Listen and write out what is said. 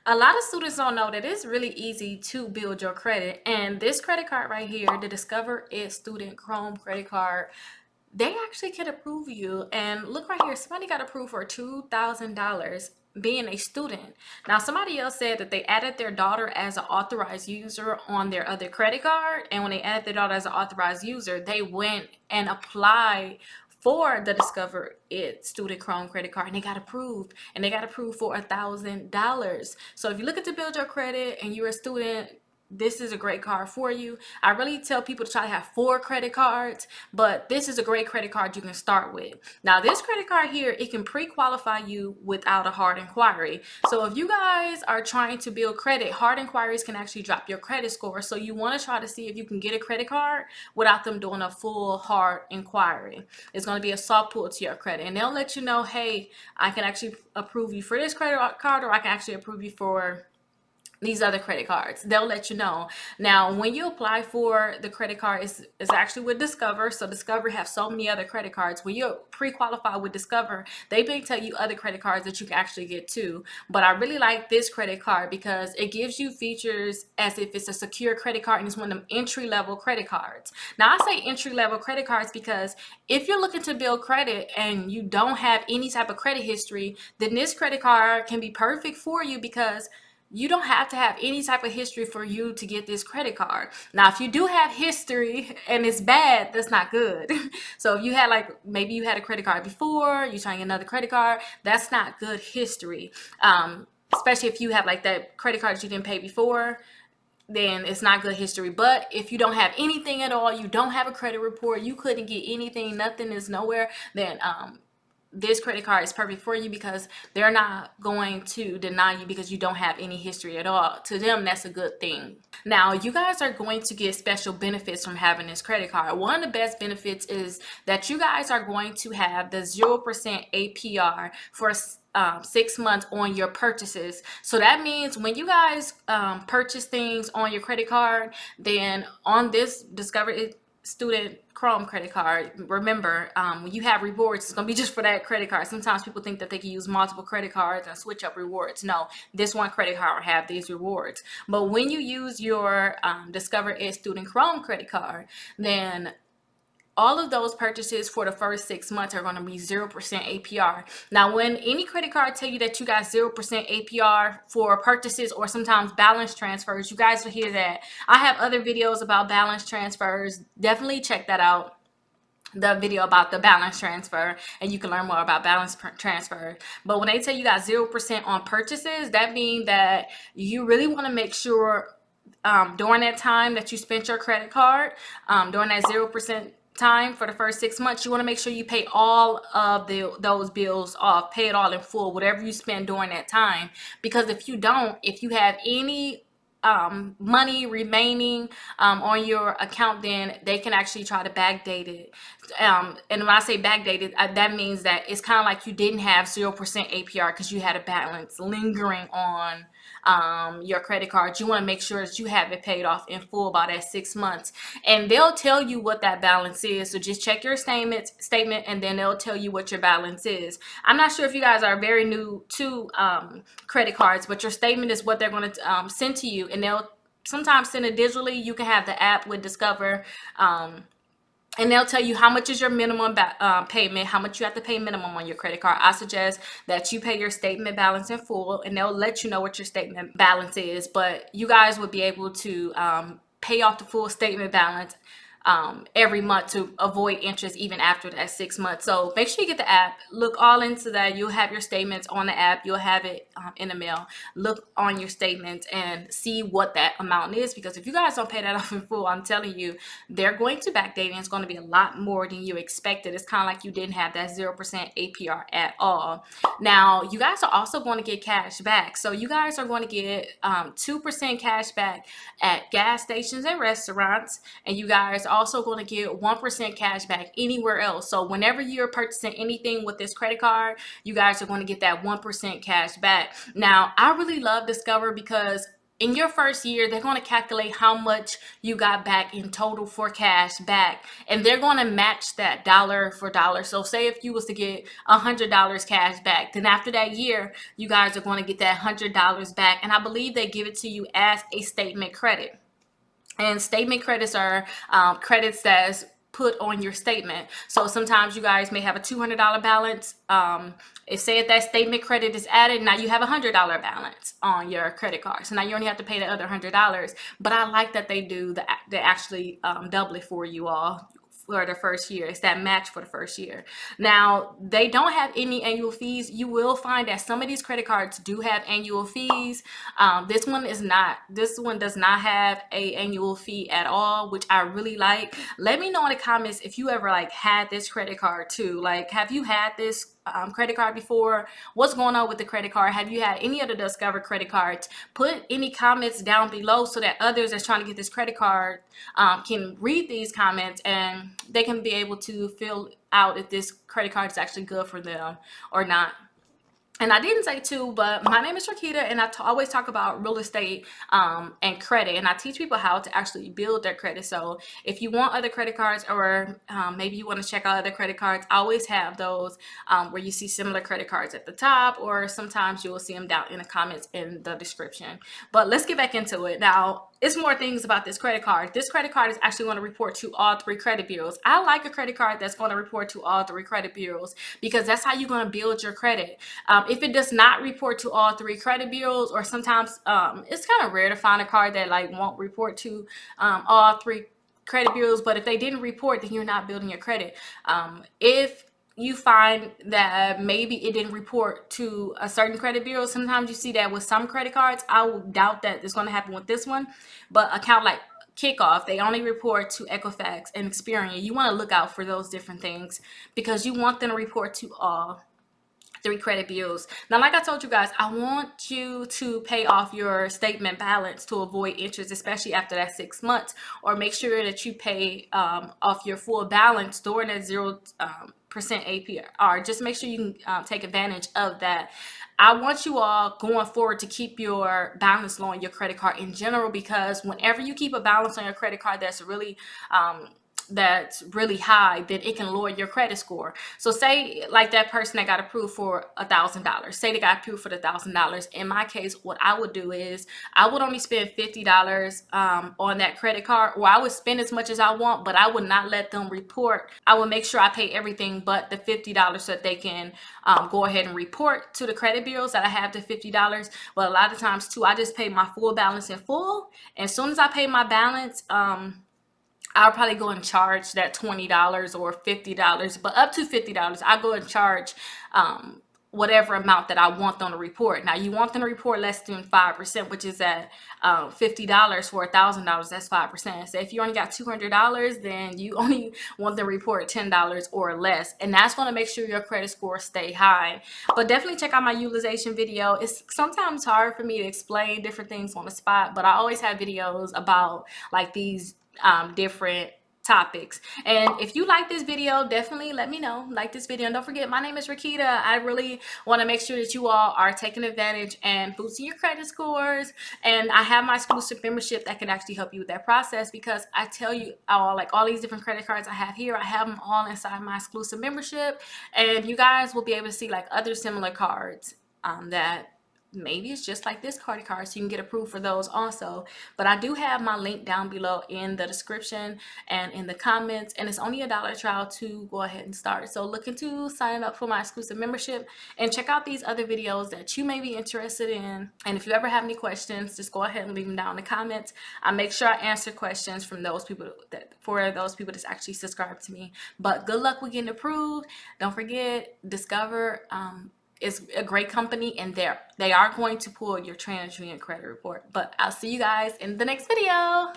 A lot of students don't know that it's really easy to build your credit. And this credit card right here, the Discover It Student Chrome credit card, they actually can approve you. And look right here, somebody got approved for $2,000 being a student. Now, somebody else said that they added their daughter as an authorized user on their other credit card. And when they added their daughter as an authorized user, they went and applied for the Discover It Student Chrome credit card, and they got approved, and they got approved for $1,000. So if you're looking to build your credit and you're a student, this is a great card for you. I really tell people to try to have 4 credit cards, but this is a great credit card you can start with. Now, this credit card here, it can pre-qualify you without a hard inquiry. So if you guys are trying to build credit, hard inquiries can actually drop your credit score. So you want to try to see if you can get a credit card without them doing a full hard inquiry. It's going to be a soft pull to your credit, and they'll let you know, hey, I can actually approve you for this credit card, or I can actually approve you for these other credit cards. They'll let you know. Now, when you apply for the credit card, it's actually with Discover. So Discover have so many other credit cards. When you pre-qualify with Discover, they may tell you other credit cards that you can actually get too. But I really like this credit card because it gives you features as if it's a secure credit card, and it's one of them entry-level credit cards. Now, I say entry-level credit cards because if you're looking to build credit and you don't have any type of credit history, then this credit card can be perfect for you because you don't have to have any type of history for you to get this credit card. Now, if you do have history and it's bad, that's not good. So if you had, like, maybe you had a credit card before, you're trying another credit card, that's not good history. Especially if you have like that credit card that you didn't pay before, then it's not good history. But if you don't have anything at all, you don't have a credit report, you couldn't get anything, nothing is nowhere, then this credit card is perfect for you because they're not going to deny you because you don't have any history at all. To them, that's a good thing. Now, you guys are going to get special benefits from having this credit card. One of the best benefits is that you guys are going to have the 0% APR for 6 months on your purchases. So that means when you guys purchase things on your credit card, then on this Discover It Student Chrome credit card, remember, when you have rewards, it's going to be just for that credit card. Sometimes people think that they can use multiple credit cards and switch up rewards. No, this one credit card will have these rewards. But when you use your Discover It Student Chrome credit card, then all of those purchases for the first 6 months are going to be 0% APR. Now, when any credit card tell you that you got 0% APR for purchases or sometimes balance transfers, you guys will hear that. I have other videos about balance transfers. Definitely check that out, the video about the balance transfer, and you can learn more about balance transfer. But when they tell you got 0% on purchases, that means that you really want to make sure during that time that you spent your credit card, during that 0% time for the first 6 months, you want to make sure you pay all of those bills off, pay it all in full, whatever you spend during that time. Because if you don't, if you have any money remaining on your account, then they can actually try to backdate it. And when I say backdated, that means that it's kind of like you didn't have 0% APR because you had a balance lingering on your credit card. You want to make sure that you have it paid off in full by that 6 months, and they'll tell you what that balance is. So just check your statement, and then they'll tell you what your balance is. I'm not sure if you guys are very new to credit cards, but your statement is what they're going to send to you, and they'll sometimes send it digitally. You can have the app with Discover. And they'll tell you how much is your minimum payment, how much you have to pay minimum on your credit card. I suggest that you pay your statement balance in full, and they'll let you know what your statement balance is. But you guys will be able to pay off the full statement balance every month to avoid interest even after that 6 months. So make sure you get the app, look all into that. You'll have your statements on the app, you'll have it in the mail. Look on your statements and see what that amount is, because if you guys don't pay that off in full, I'm telling you, they're going to backdate, and it's going to be a lot more than you expected. It's kind of like you didn't have that 0% APR at all. Now, you guys are also going to get cash back. So you guys are going to get 2% cash back at gas stations and restaurants, and you guys are also going to get 1% cash back anywhere else. So whenever you're purchasing anything with this credit card, you guys are going to get that 1% cash back. Now, I really love Discover because in your first year, they're going to calculate how much you got back in total for cash back, and they're going to match that dollar for dollar. So say if you was to get $100 cash back, then after that year, you guys are going to get that $100 back. And I believe they give it to you as a statement credit. And statement credits are credits that's put on your statement. So sometimes you guys may have a $200 balance. It said that statement credit is added. Now you have a $100 balance on your credit card. So now you only have to pay the other $100. But I like that they actually double it for you all for the first year. It's that match for the first year. Now, they don't have any annual fees. You will find that some of these credit cards do have annual fees. This one does not have a annual fee at all, which I really like. Let me know in the comments if you ever like had this credit card too. Like, have you had this credit card before? What's going on with the credit card? Have you had any of the Discover credit cards? Put any comments down below so that others that's trying to get this credit card can read these comments and they can be able to fill out if this credit card is actually good for them or not. And I didn't say too, but my name is Rickita, and I always talk about real estate and credit, and I teach people how to actually build their credit. So if you want other credit cards, or maybe you want to check out other credit cards, I always have those where you see similar credit cards at the top, or sometimes you will see them down in the comments in the description. But let's get back into it. Now, it's more things about this credit card. This credit card is actually going to report to all 3 credit bureaus. I like a credit card that's going to report to all 3 credit bureaus because that's how you're going to build your credit. If it does not report to all 3 credit bureaus, or sometimes it's kind of rare to find a card that like won't report to all 3 credit bureaus, but if they didn't report, then you're not building your credit. If you find that maybe it didn't report to a certain credit bureau, sometimes you see that with some credit cards. I would doubt that it's going to happen with this one, but account like Kickoff, they only report to Equifax and Experian. You want to look out for those different things because you want them to report to all 3 credit bureaus. Now, like I told you guys, I want you to pay off your statement balance to avoid interest, especially after that 6 months, or make sure that you pay off your full balance during that 0% APR. Just make sure you can take advantage of that. I want you all going forward to keep your balance low on your credit card in general, because whenever you keep a balance on your credit card that's really high, then it can lower your credit score. So say like that person that got approved for $1,000, say they got approved for the $1,000. In my case, what I would do is I would only spend $50 on that credit card, or I would spend as much as I want, but I would not let them report. I would make sure I pay everything but the $50 so that they can go ahead and report to the credit bureaus that I have the $50. But a lot of times too, I just pay my full balance in full. And as soon as I pay my balance, I'll probably go and charge that $20 or $50, but up to $50, I go and charge whatever amount that I want them to report. Now, you want them to report less than 5%, which is at $50 for $1,000. That's 5%. So if you only got $200, then you only want them to report $10 or less, and that's going to make sure your credit score stay high. But definitely check out my utilization video. It's sometimes hard for me to explain different things on the spot, but I always have videos about like these different topics. And if you like this video, definitely let me know. Like this video, and don't forget, my name is Rickita. I really want to make sure that you all are taking advantage and boosting your credit scores. And I have my exclusive membership that can actually help you with that process, because I tell you all, like all these different credit cards I have here, I have them all inside my exclusive membership, and you guys will be able to see like other similar cards that maybe it's just like this credit card, so you can get approved for those also. But I do have my link down below in the description and in the comments, and it's only $1 trial to go ahead and start. So look into signing up for my exclusive membership and check out these other videos that you may be interested in. And if you ever have any questions, just go ahead and leave them down in the comments. I make sure I answer questions from those people that's actually subscribed to me. But good luck with getting approved. Don't forget, Discover is a great company, and they are going to pull your TransUnion credit report. But I'll see you guys in the next video.